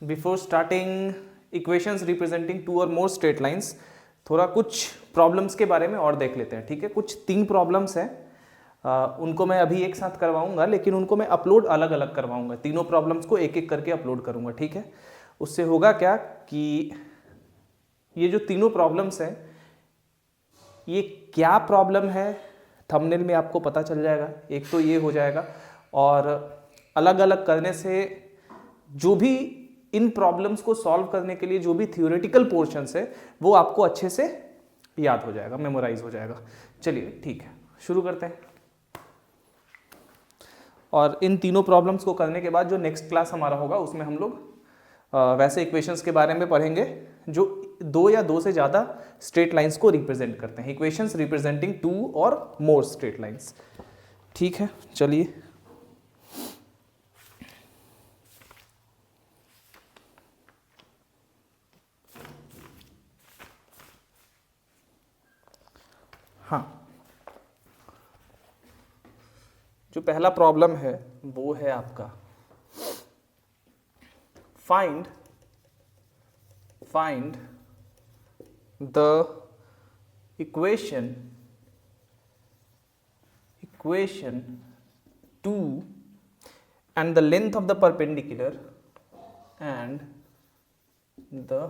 Before starting equations representing two और मोर straight lines, थोड़ा कुछ प्रॉब्लम्स के बारे में और देख लेते हैं, ठीक है। कुछ 3 प्रॉब्लम्स हैं, उनको मैं अभी एक साथ करवाऊंगा, लेकिन उनको मैं अपलोड अलग अलग करवाऊंगा। तीनों प्रॉब्लम्स को एक एक करके अपलोड करूंगा, ठीक है। उससे होगा क्या कि ये जो तीनों प्रॉब्लम्स हैं, ये क्या प्रॉब्लम है थंबनेल में आपको पता चल जाएगा, एक तो ये हो जाएगा। और अलग अलग करने से जो भी इन प्रॉब्लम्स को सॉल्व करने के लिए जो भी थियोरेटिकल पोर्शंस है वो आपको अच्छे से याद हो जाएगा, मेमोराइज हो जाएगा। चलिए ठीक है, शुरू करते हैं। और इन तीनों प्रॉब्लम्स को करने के बाद जो नेक्स्ट क्लास हमारा होगा उसमें हम लोग वैसे इक्वेशंस के बारे में पढ़ेंगे जो 2 या 2 से ज़्यादा स्ट्रेट लाइंस को रिप्रेजेंट करते हैं, इक्वेशंस रिप्रेजेंटिंग 2 और मोर स्ट्रेट लाइंस। ठीक है, चलिए। हाँ, जो पहला प्रॉब्लम है वो है आपका find the equation 2 and the length of the perpendicular and the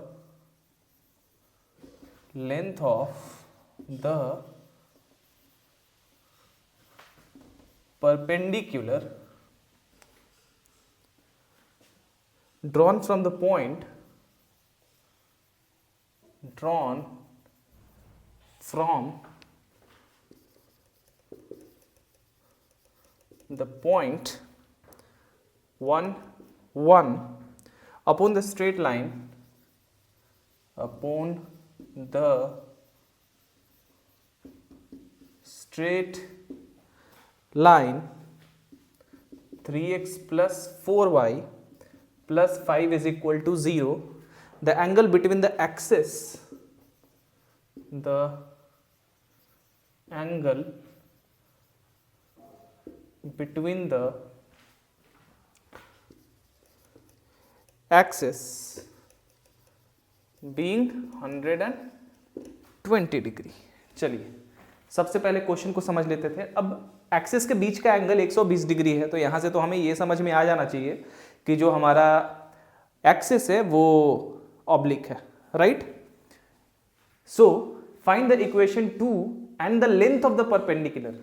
length of the perpendicular drawn from the point the point 1 1 upon the straight line 3x plus 4y plus 5 is equal to 0. The angle between the axis being 120 degree. चलिए सबसे पहले question को समझ लेते थे। अब axis के बीच का एंगल 120 डिग्री है, तो यहां से तो हमें ये समझ में आ जाना चाहिए कि जो हमारा एक्सिस है वो ऑब्लिक है, right. So find the equation 2 and the length of the perpendicular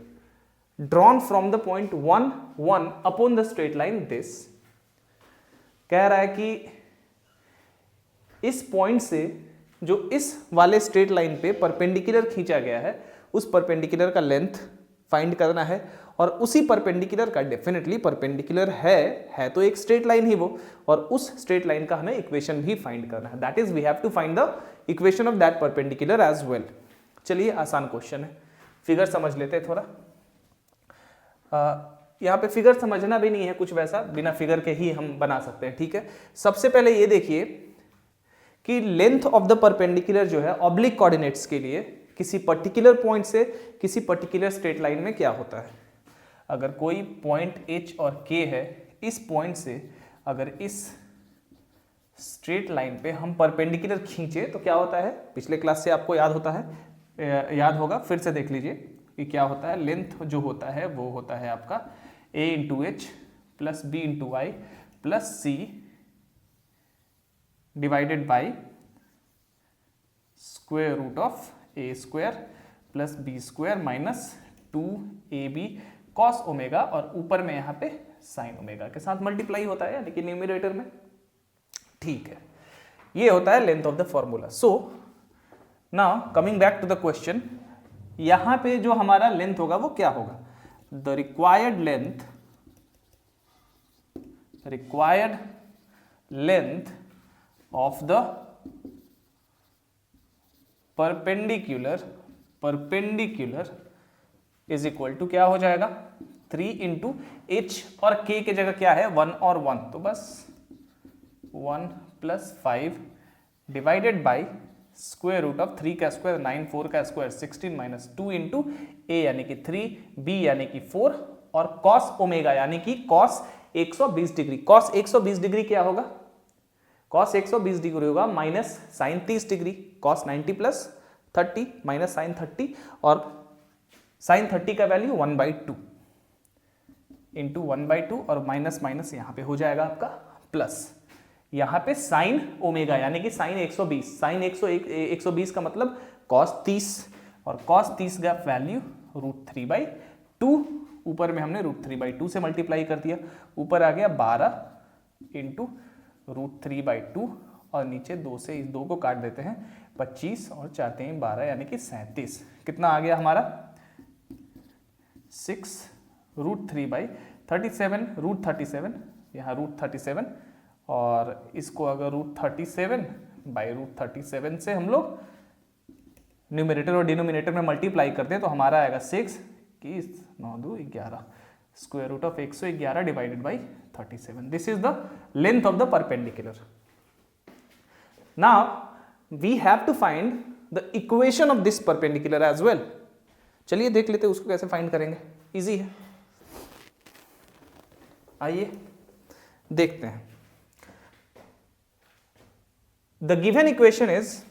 drawn from the point 1 1 upon the straight line this. कह रहा है कि इस पॉइंट से जो इस वाले स्ट्रेट लाइन पे परपेंडिकुलर खींचा गया है उस परपेंडिकुलर का लेंथ फाइंड करना है, और उसी परपेंडिकुलर का डेफिनेटली परपेंडिकुलर है तो एक स्ट्रेट लाइन ही वो, और उस स्ट्रेट लाइन का हमें इक्वेशन भी फाइंड करना है। That is we have to find the equation of that perpendicular as well. चलिए आसान क्वेश्चन है, फिगर समझ लेते हैं थोड़ा। यहाँ पे फिगर समझना भी नहीं है कुछ वैसा, बिना फिगर के ही हम बना सकते हैं, ठीक है। सबसे पहले ये देखिए कि लेंथ ऑफ द परपेंडिकुलर जो है ऑब्लिक कोऑर्डिनेट्स के लिए किसी पर्टिकुलर पॉइंट से किसी पर्टिकुलर स्ट्रेट लाइन में क्या होता है। अगर कोई पॉइंट H और K है, इस पॉइंट से अगर इस स्ट्रेट लाइन पे हम परपेंडिकुलर खींचे तो क्या होता है, पिछले क्लास से आपको याद होगा, फिर से देख लीजिए कि क्या होता है। लेंथ जो होता है वो होता है आपका A into H plus B into I plus C divided by square root of A square plus B square minus 2ab cos omega, और ऊपर में यहाँ पे साइन ओमेगा के साथ मल्टीप्लाई होता है यानी कि न्यूमरेटर में, ठीक है। ये होता है length of the formula. So now coming back to the question, यहां पे जो हमारा लेंथ होगा वो क्या होगा, the required length of the perpendicular is equal to क्या हो जाएगा, 3 इंटू एच और के की जगह क्या है 1 और 1, तो बस 1 plus 5 divided by square root of 3 का स्क्वायर 9, 4 का स्क्वायर 16 माइनस 2 इंटू ए यानी कि 3, बी यानी कि 4 और कॉस ओमेगा यानी कि कॉस 120 डिग्री। कॉस 120 डिग्री क्या होगा, कॉस 120 डिग्री होगा minus sine 30 degree, cos 90 plus 30 minus sine 30, और साइन 30 का वैल्यू 1/2 इंटू 1/2, और माइनस माइनस यहाँ पे हो जाएगा आपका प्लस। यहाँ पे साइन ओमेगा यानी कि साइन 120, साइन 120 का मतलब कॉस 30, और कॉस 30 का वैल्यू √3/2, ऊपर में हमने √3/2 से मल्टीप्लाई कर दिया, ऊपर आ गया 12 इंटू √3/2, और नीचे 2 से इस 2 को काट देते हैं, 25 और 4 × 12 यानी कि 37। कितना आ गया हमारा 6 √3/37, √37 यहाँ √37, और इसको अगर √37/√37 से हम लोग न्यूमरेटर और डिनोमिनेटर में मल्टीप्लाई करते हैं तो हमारा आएगा 6 की 9 2 11 square root of 111 divided by 37। This is the length of the perpendicular. Now we have to find the equation of this perpendicular as well. चलिए देख लेते हैं उसको कैसे फाइंड करेंगे, इजी है, आइए देखते हैं। The given equation is,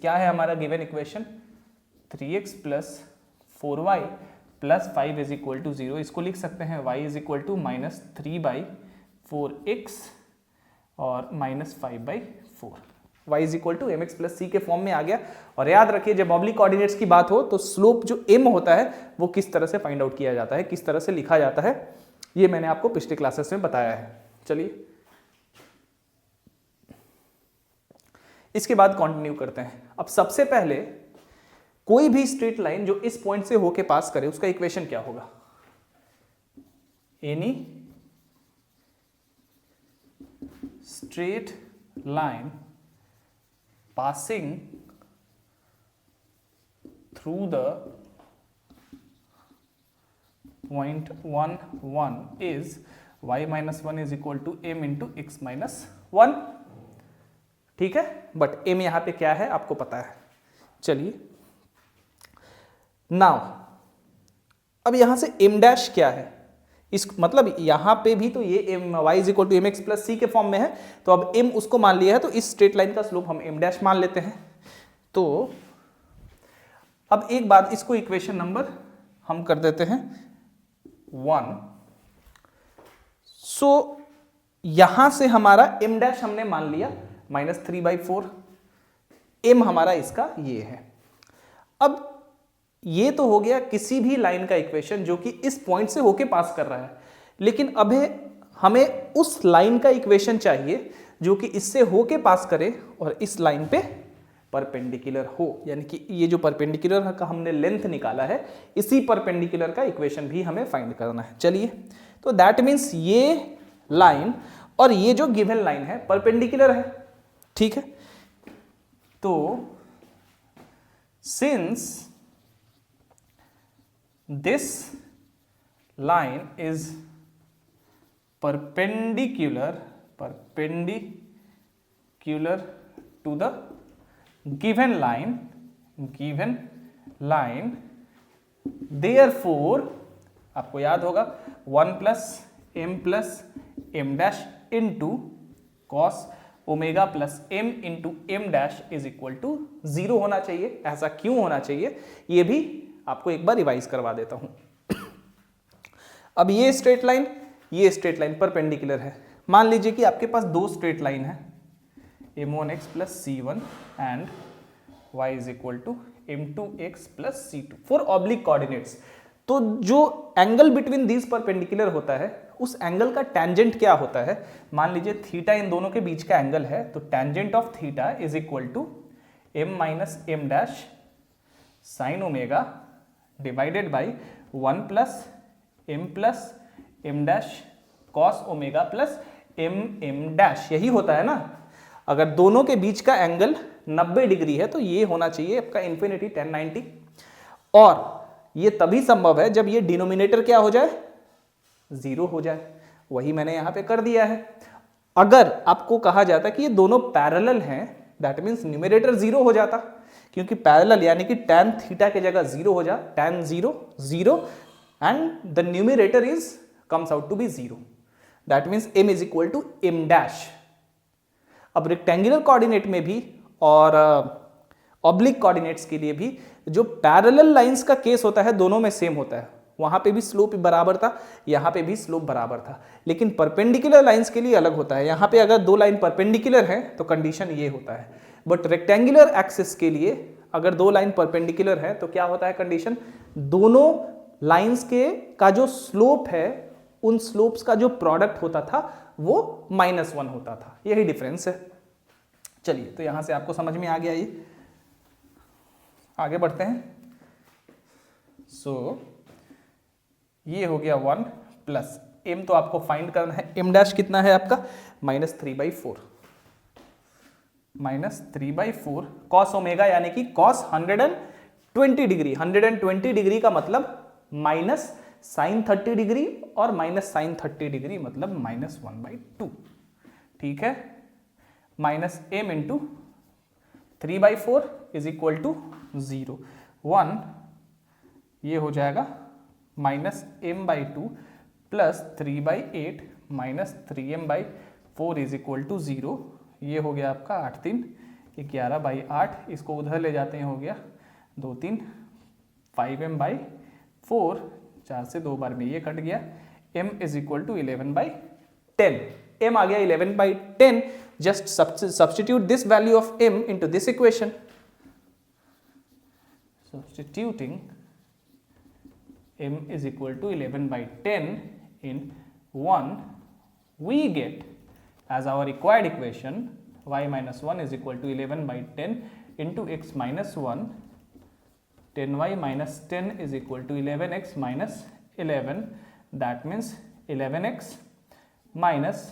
क्या है हमारा given equation, 3x plus 4y plus 5 is equal to 0। इसको लिख सकते हैं y is equal to -3/4x और -5/4। y is equal to mx plus c के फॉर्म में आ गया। और याद रखिए जब ऑब्लिक कोऑर्डिनेट्स की बात हो तो स्लोप जो m होता है वो किस तरह से फाइंड आउट किया जाता है, किस तरह से लिखा जाता है, ये मैंने आपको पिछले क्लासेस में बताया है। चलिए इसके बाद कंटिन्यू करते हैं। अब सबसे पहले कोई भी स्ट्रेट लाइन जो इस पॉइंट से होके पास करे उसका इक्वेशन क्या होगा, any straight line passing through the point 1 1 is y minus 1 is equal to m into x minus 1। ठीक है, बट m यहां पे क्या है आपको पता है। चलिए नाउ अब यहां से m डैश क्या है, इस मतलब यहां पे भी तो ये m y is equal to mx plus c के फॉर्म में है, तो अब m उसको मान लिया है तो इस स्ट्रेट लाइन का स्लोप हम m डैश मान लेते हैं। तो अब एक बात, इसको इक्वेशन नंबर हम कर देते हैं 1। सो यहां से हमारा m डैश हमने मान लिया -3/4, m हमारा इसका ये है। अब ये तो हो गया किसी भी लाइन का इक्वेशन जो कि इस पॉइंट से होके पास कर रहा है, लेकिन अब हमें उस लाइन का इक्वेशन चाहिए जो कि इससे होके पास करे और इस लाइन पे परपेंडिकुलर हो, यानी कि ये जो परपेंडिकुलर का हमने लेंथ निकाला है इसी परपेंडिकुलर का इक्वेशन भी हमें फाइंड करना है। चलिए तो दैट मीन्स ये लाइन और ये जो गिवन लाइन है परपेंडिकुलर है, ठीक है। तो since this line is perpendicular to the given line, therefore आपको याद होगा 1 plus m dash into cos omega plus m into m dash is equal to 0 होना चाहिए। ऐसा क्यों होना चाहिए ये भी आपको एक बार रिवाइज करवा देता हूं। अब ये स्ट्रेट लाइन परपेंडिकुलर है। मान लीजिए कि आपके पास दो स्ट्रेट लाइन है, m1x plus c1 and y is equal to m2x plus c2 for oblique coordinates. तो जो एंगल बिटवीन दीज परपेंडिकुलर होता है उस एंगल का टेंजेंट क्या होता है, मान लीजिए थीटा इन दोनों के बीच का एंगल है, तो tangent of theta is equal to m minus m dash sine omega divided by 1 plus m dash cos omega plus m dash. यही होता है ना, अगर दोनों के बीच का एंगल 90 डिग्री है तो ये होना चाहिए आपका इन्फिनिटी 1090, और ये तभी संभव है जब ये डिनोमिनेटर क्या हो जाए, 0 हो जाए। वही मैंने यहां पे कर दिया है। अगर आपको कहा जाता कि ये दोनों पैरेलल हैं दैट मीन्स न्यूमरेटर 0 हो जाता, क्योंकि पैरेलल यानी कि tan थीटा की जगह 0 हो जा, tan 0 0 and the numerator is comes out to be 0. That means m is equal to m dash. अब रेक्टेंगुलर कोऑर्डिनेट में भी और ऑब्लिक कोऑर्डिनेट्स के लिए भी जो पैरेलल लाइंस का केस होता है दोनों में सेम होता है। वहां पे भी स्लोप बराबर था, यहां पे भी स्लोप बराबर था, लेकिन परपेंडिकुलर लाइंस के लिए अलग होता है। यहां पे अगर दो लाइन परपेंडिकुलर है तो कंडीशन ये होता है, बट रेक्टेंगुलर एक्सिस के लिए अगर दो लाइन परपेंडिकुलर है तो क्या होता है कंडीशन, दोनों लाइंस के का जो स्लोप है उन स्लोप्स का जो प्रोडक्ट होता था वो -1 होता था। यही डिफरेंस है। चलिए, तो यहां से आपको समझ में आ गया ये। आगे बढ़ते हैं। ये हो गया 1 प्लस m, तो आपको फाइंड करना है m डैश कितना है आपका -3/4 -3/4 cos ओमेगा, यानी कि cos 120 डिग्री। 120 डिग्री का मतलब माइनस साइन 30 डिग्री और माइनस साइन 30 डिग्री मतलब -1/2। ठीक है, minus m into 3/4 is equal to 0। 1 ये हो जाएगा -m/2 plus 3/8 minus 3m/4 is equal to 0। ये हो गया आपका 8×3 11/8, इसको उधर ले जाते हैं, हो गया 2×3 5m/4, 4 से 2 बार में ये कट गया। m is equal to 11/10। m आ गया 11/10। Just substitute this value of m into this equation. Substituting m is equal to 11/10 in 1, we get as our required equation y minus 1 is equal to 11/10 into x minus 1. 10y minus 10 is equal to 11x minus 11. That means 11x minus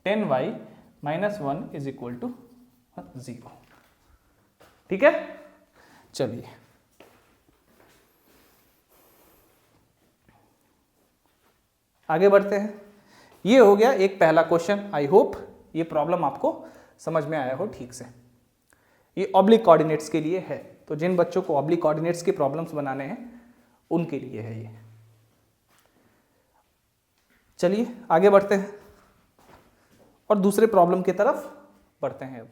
10y minus 1 is equal to 0. ठीक है, चलिए आगे बढ़ते हैं। ये हो गया एक पहला क्वेश्चन। आई होप ये प्रॉब्लम आपको समझ में आया हो ठीक से। ये ऑब्लिक कोऑर्डिनेट्स के लिए है, तो जिन बच्चों को ऑब्लिक कोऑर्डिनेट्स के प्रॉब्लम्स बनाने हैं उनके लिए है ये। चलिए आगे बढ़ते हैं और दूसरे प्रॉब्लम की तरफ बढ़ते हैं अब।